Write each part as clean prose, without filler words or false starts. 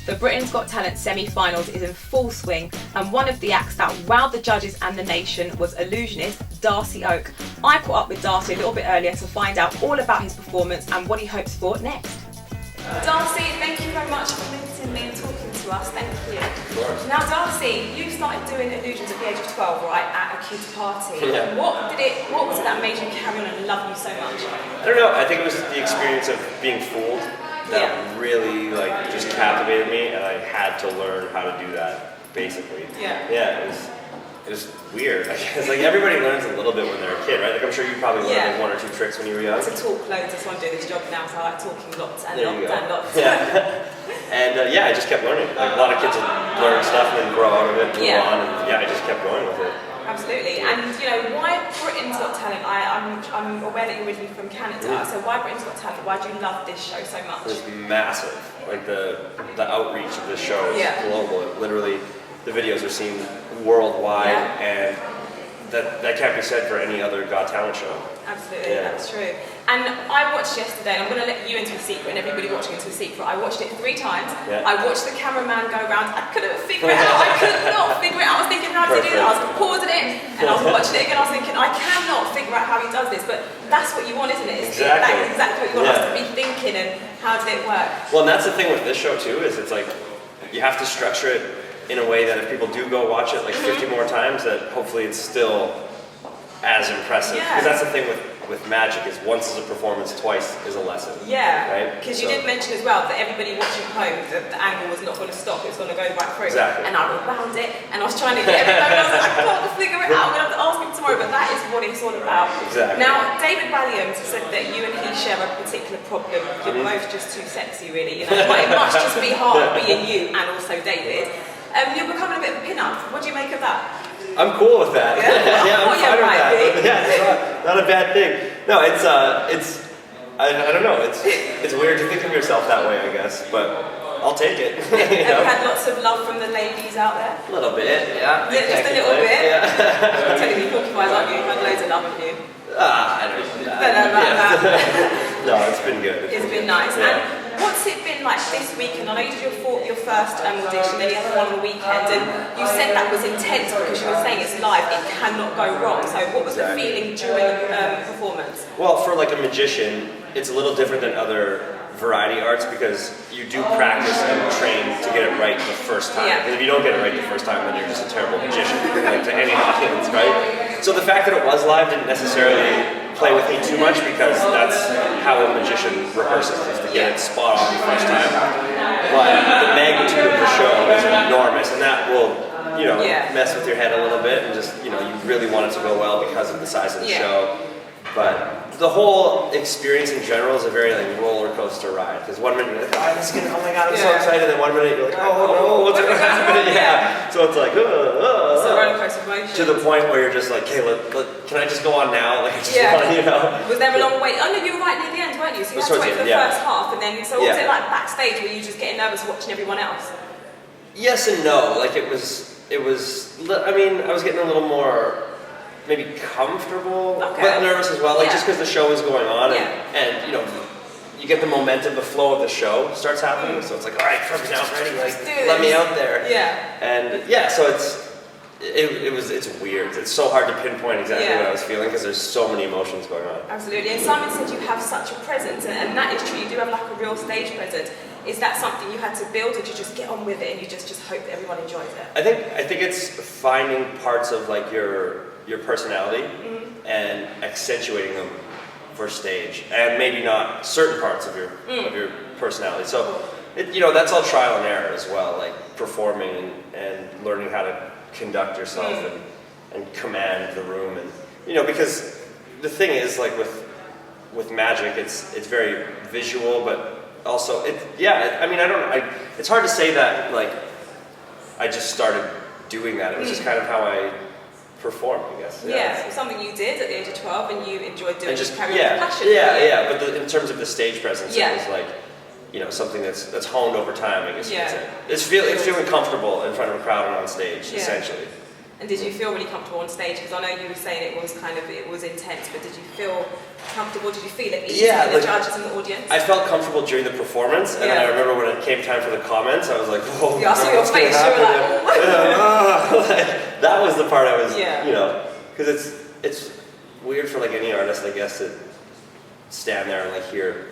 The Britain's Got Talent semi-finals is in full swing, and one of the acts that wowed the judges and the nation was illusionist Darcy Oake. I caught up with Darcy a little bit earlier to find out all about his performance and what he hopes for next. Darcy, thank you very much for visiting me and talking to us. Thank you. Of course. Now, Darcy, you started doing illusions at the age of 12, right, at a kid's party. Yeah. What was it that made you carry on and love you so much? I don't know. I think it was the experience of being fooled that really just captivated me, and I had to learn how to do that basically. Yeah, it was weird. I guess everybody learns a little bit when they're a kid, right? I'm sure you probably learned one or two tricks when you were young. To talk loads. That's why I'm doing this job now, so I like talking lots and lots and lots. Yeah. And I just kept learning. A lot of kids learn stuff and then grow out of it, move on, and I just kept going with it. Absolutely. And why Britain's Got Talent? I'm aware that you're originally from Canada, so why Britain's Got Talent? Why do you love this show so much? It's massive. The outreach of this show is global. Literally, the videos are seen worldwide, and that can't be said for any other Got Talent show. Absolutely, that's true. And I watched yesterday, and I'm going to let you into a secret and everybody watching into a secret. I watched it 3 times. I watched the cameraman go around. I couldn't figure it out. I could not figure it out. I was thinking, how does he do that? I was pausing it, and I was watching it again. I was thinking, I cannot figure out how he does this. But that's what you want, isn't it? Exactly. That's exactly what you want us to be thinking, and how did it work? Well, and that's the thing with this show too, is it's you have to structure it in a way that if people do go watch it 50 more times, that hopefully it's still as impressive. Because that's the thing with magic, is once is a performance, twice is a lesson. Yeah, right? Because you did mention as well that everybody watching home, that the angle was not going to stop, it was going to go right through. Exactly. And I rewound it, and I was trying to get everything, and I was like, I can't figure it out, I'm going to have to ask him tomorrow, but that is what it's all about. Exactly. Now, David Walliams said that you and he share a particular problem. You're both just too sexy, really. It must just be hard being you and also David. You're becoming a bit of a pin-up. What do you make of that? I'm cool with that. I'm fine with that. It's not a bad thing. No, it's I don't know. It's weird to think of yourself that way, I guess, but I'll take it. Have you had lots of love from the ladies out there? A little bit, yeah. Just a little bit? Yeah. You're telling me porcupines, aren't you? You've had loads of love from you. I don't know that. No, it's been good. It's been nice. And what's it been like this week? And I know you did your first audition, then you had one on the weekend, and you said that was intense because you were saying it's live, it cannot go wrong. So what was the feeling during the performance? Well, for a magician, it's a little different than other variety arts because you do practice and train to get it right the first time. And if you don't get it right the first time, then you're just a terrible magician, to any audience, right? So the fact that it was live didn't necessarily play with me too much because that's how a magician rehearses, is to get it spot on the first time. But the magnitude of the show is enormous, and that will, mess with your head a little bit, and just, you really want it to go well because of the size of the show. But the whole experience in general is a very roller coaster ride. Because one minute you're like, oh my god, I'm so excited, and then one minute you're like, oh no, what's going to happen? So it's like, It's a roller coaster emotion. To the point where you're just like, hey, can I just go on now? I just want, Was there a long wait? Oh no, you were right near the end, weren't you? So you had to wait for the first half, and then, so was it backstage? Were you just getting nervous watching everyone else? Yes and no. I was getting a little more maybe comfortable, but nervous as well, just because the show is going on, and you get the momentum, the flow of the show starts happening, so it's like, all right, first down, ready, let me out there. And so it's weird. It's so hard to pinpoint exactly what I was feeling because there's so many emotions going on. Absolutely. And Simon said you have such a presence, and that is true. You do have a real stage presence. Is that something you had to build, or did you just get on with it and you just hope that everyone enjoys it? I think it's finding parts of your personality and accentuating them for stage, and maybe not certain parts of your personality. So that's all trial and error as well, performing and learning how to conduct yourself and command the room, and because the thing is with magic, it's very visual, but also it's hard to say that I just started doing that. It was just kind of how I perform, I guess. So something you did at the age of 12 and you enjoyed doing, just carrying on with passion. But in terms of the stage presence, it was something that's honed over time, I guess you could say. It's feeling comfortable in front of a crowd and on stage, essentially. And did you feel really comfortable on stage? Because I know you were saying it was intense, but did you feel comfortable? Did you feel at ease with the judges and the audience? I felt comfortable during the performance, and then I remember when it came time for the comments, I was like, oh, yeah, I saw your face, you were like, that was the part I was, you know, because it's weird for like any artist, I guess, to stand there and like hear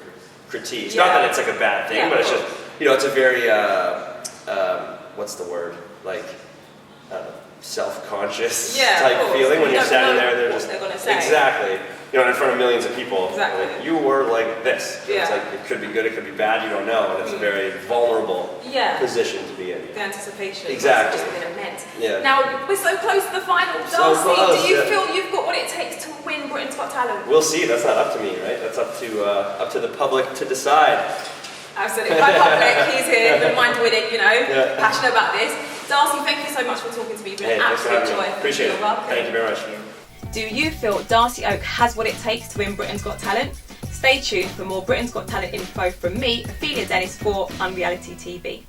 critiques. Not that it's like a bad thing, but it's just, you know, it's a very, what's the word? Like, self-conscious type feeling when you're standing there and they're just, exactly, you know, in front of millions of people. Exactly. Like, you were like this. It's like, it could be good, it could be bad, you don't know, and it's a very vulnerable position to be in. The anticipation. Exactly. Just been immense. Yeah. Now, we're so close to the final. Darcy, do you feel you've got what it takes to win Britain's Got Talent? We'll see. That's not up to me, right? That's up to the public to decide. Absolutely. My public, he's here, don't mind winning, you know, passionate about this. Darcy, thank you so much for talking to me. It's been an absolute joy. Appreciate it. Thank you very much. Do you feel Darcy Oake has what it takes to win Britain's Got Talent? Stay tuned for more Britain's Got Talent info from me, Ophelia for Unreality TV.